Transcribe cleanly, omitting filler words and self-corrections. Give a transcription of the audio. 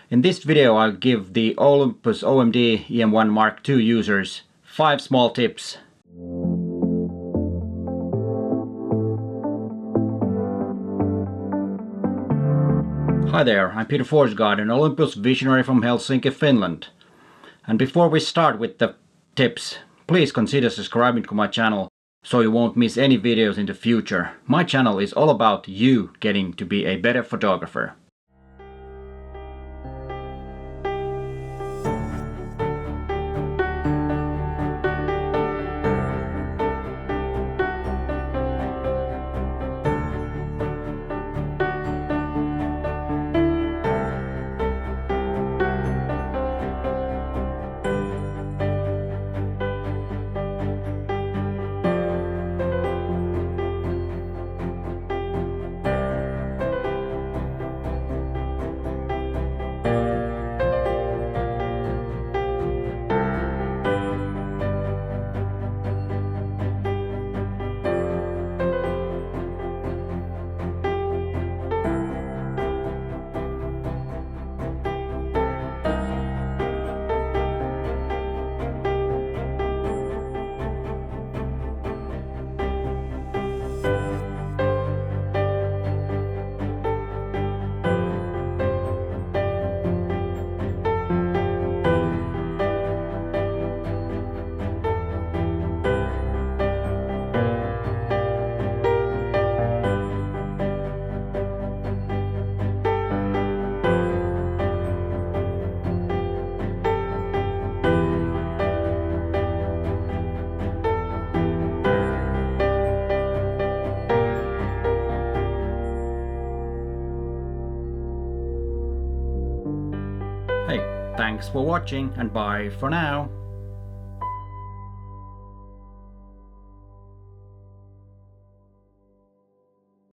In this video I'll give the Olympus OM-D E-M1 MKII users 5 small tips. Hi there, I'm Peter Forsgaard, an Olympus Visionary from Helsinki, Finland. And before we start with the tips, please consider subscribing to my channel so you won't miss any videos in the future. My channel is all about you getting to be a better photographer. Hey, thanks for watching and bye for now.